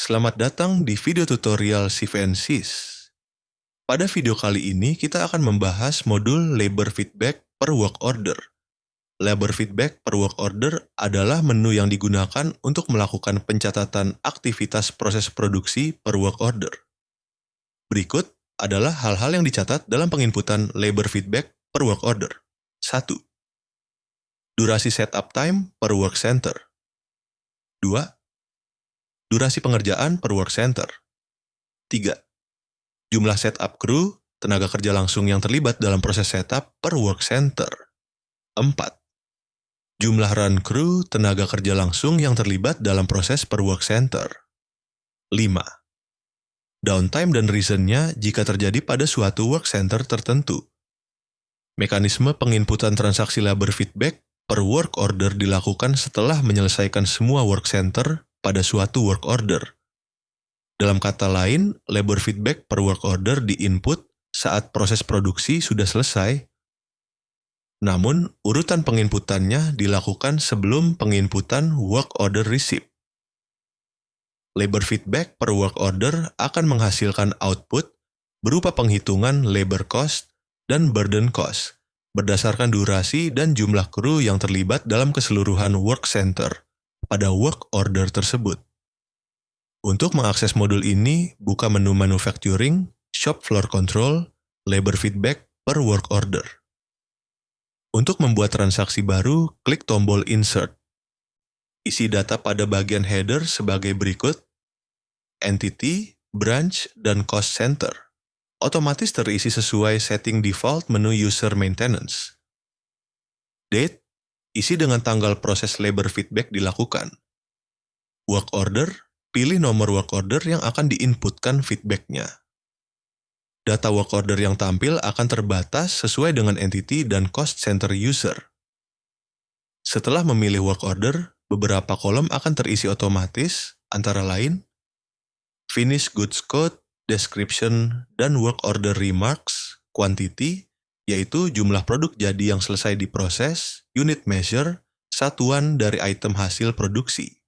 Selamat datang di video tutorial SIF&SIS. Pada video kali ini kita akan membahas modul labor feedback per work order. Labor feedback per work order adalah menu yang digunakan untuk melakukan pencatatan aktivitas proses produksi per work order. Berikut adalah hal-hal yang dicatat dalam penginputan labor feedback per work order. 1. Durasi setup time per work center. 2. Durasi pengerjaan per work center. 3. Jumlah setup crew, tenaga kerja langsung yang terlibat dalam proses setup per work center. 4. Jumlah run crew, tenaga kerja langsung yang terlibat dalam proses per work center. 5. Downtime dan reason-nya jika terjadi pada suatu work center tertentu. Mekanisme penginputan transaksi labor feedback per work order dilakukan setelah menyelesaikan semua work center pada suatu work order. Dalam kata lain, labor feedback per work order di-input saat proses produksi sudah selesai. Namun, urutan penginputannya dilakukan sebelum penginputan work order receipt. Labor feedback per work order akan menghasilkan output berupa penghitungan labor cost dan burden cost berdasarkan durasi dan jumlah kru yang terlibat dalam keseluruhan work center pada work order tersebut. Untuk mengakses modul ini, buka menu Manufacturing, Shop Floor Control, Labor Feedback per Work Order. Untuk membuat transaksi baru, klik tombol Insert. Isi data pada bagian header sebagai berikut: Entity, Branch, dan Cost Center. Otomatis terisi sesuai setting default menu User Maintenance. Date, isi dengan tanggal proses labor feedback dilakukan. Work Order, pilih nomor work order yang akan diinputkan feedback-nya. Data work order yang tampil akan terbatas sesuai dengan entity dan cost center user. Setelah memilih work order, beberapa kolom akan terisi otomatis, antara lain Finish Goods Code, Description, dan Work Order Remarks, Quantity, yaitu jumlah produk jadi yang selesai diproses, Unit Measure, satuan dari item hasil produksi.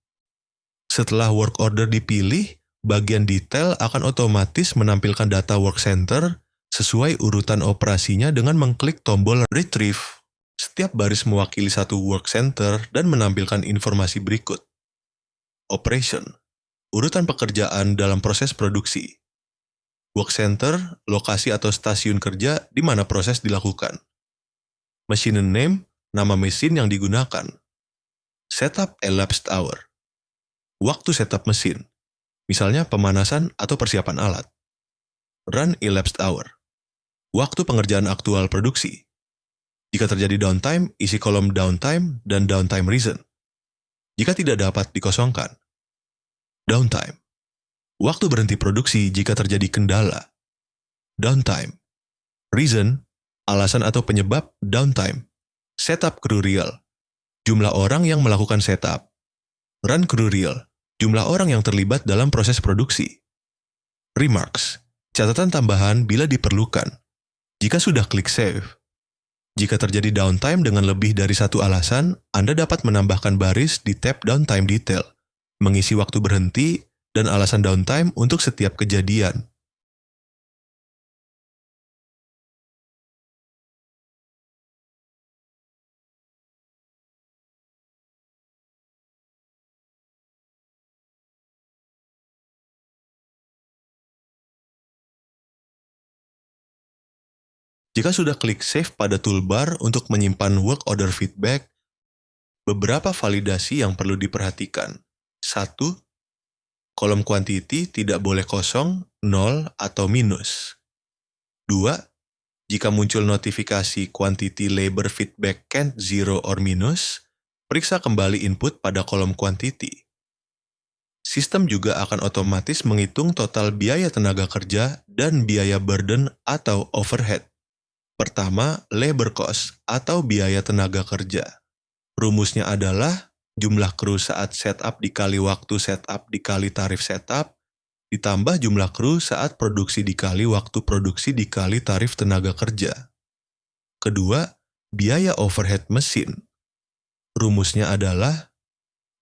Setelah work order dipilih, bagian detail akan otomatis menampilkan data work center sesuai urutan operasinya dengan mengklik tombol Retrieve. Setiap baris mewakili satu work center dan menampilkan informasi berikut. Operation, urutan pekerjaan dalam proses produksi. Work center, lokasi atau stasiun kerja di mana proses dilakukan. Machine name, nama mesin yang digunakan. Setup elapsed hour. Waktu setup mesin, misalnya pemanasan atau persiapan alat. Run elapsed hour, waktu pengerjaan aktual produksi. Jika terjadi downtime, isi kolom downtime dan downtime reason. Jika tidak dapat dikosongkan. Downtime, waktu berhenti produksi jika terjadi kendala. Downtime, reason, alasan atau penyebab downtime. Setup crew real, jumlah orang yang melakukan setup. Run crew real, jumlah orang yang terlibat dalam proses produksi. Remarks, catatan tambahan bila diperlukan. Jika sudah klik save. Jika terjadi downtime dengan lebih dari satu alasan, Anda dapat menambahkan baris di tab downtime detail, mengisi waktu berhenti, dan alasan downtime untuk setiap kejadian. Jika sudah klik Save pada toolbar untuk menyimpan work order feedback, beberapa validasi yang perlu diperhatikan. 1. Kolom quantity tidak boleh kosong, 0, atau minus. 2. Jika muncul notifikasi quantity labor feedback can't zero or minus, periksa kembali input pada kolom quantity. Sistem juga akan otomatis menghitung total biaya tenaga kerja dan biaya burden atau overhead. Pertama, labor cost atau biaya tenaga kerja. Rumusnya adalah jumlah kru saat setup dikali waktu setup dikali tarif setup, ditambah jumlah kru saat produksi dikali waktu produksi dikali tarif tenaga kerja. Kedua, biaya overhead mesin. Rumusnya adalah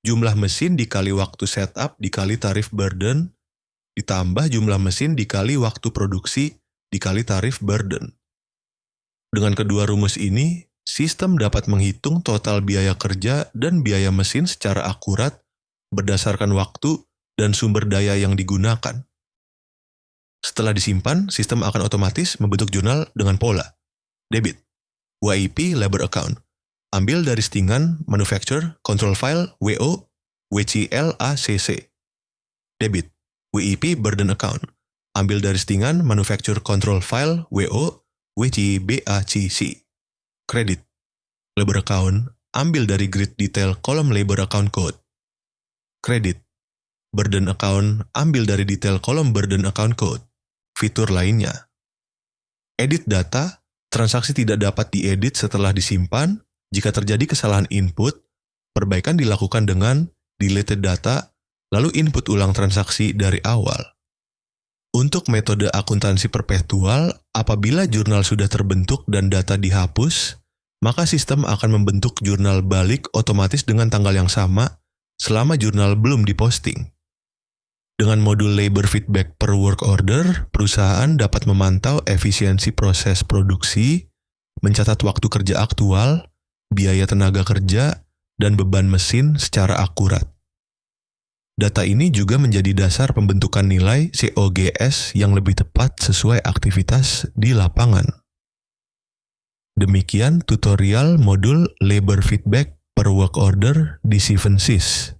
Jumlah mesin dikali waktu setup dikali tarif burden, ditambah jumlah mesin dikali waktu produksi dikali tarif burden. Dengan kedua rumus ini, sistem dapat menghitung total biaya kerja dan biaya mesin secara akurat berdasarkan waktu dan sumber daya yang digunakan. Setelah disimpan, sistem akan otomatis membentuk jurnal dengan pola. Debit, WIP Labor Account. Ambil dari settingan Manufacture Control File WO WCLACC. Debit, WIP Burden Account. Ambil dari settingan Manufacture Control File WO WCBACC. Credit, Labor Account. Ambil dari Grid Detail kolom Labor Account Code. Credit, Burden Account. Ambil dari detail kolom Burden Account Code. Fitur lainnya. Edit data, transaksi tidak dapat diedit setelah disimpan. Jika terjadi kesalahan input, perbaikan dilakukan dengan deleted data, lalu input ulang transaksi dari awal. Untuk metode akuntansi perpetual, apabila jurnal sudah terbentuk dan data dihapus, maka sistem akan membentuk jurnal balik otomatis dengan tanggal yang sama selama jurnal belum diposting. Dengan modul labor feedback per work order, perusahaan dapat memantau efisiensi proses produksi, mencatat waktu kerja aktual, biaya tenaga kerja, dan beban mesin secara akurat. Data ini juga menjadi dasar pembentukan nilai COGS yang lebih tepat sesuai aktivitas di lapangan. Demikian tutorial modul labor feedback per work order di 7sys.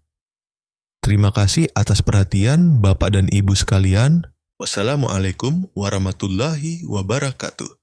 Terima kasih atas perhatian Bapak dan Ibu sekalian. Wassalamualaikum warahmatullahi wabarakatuh.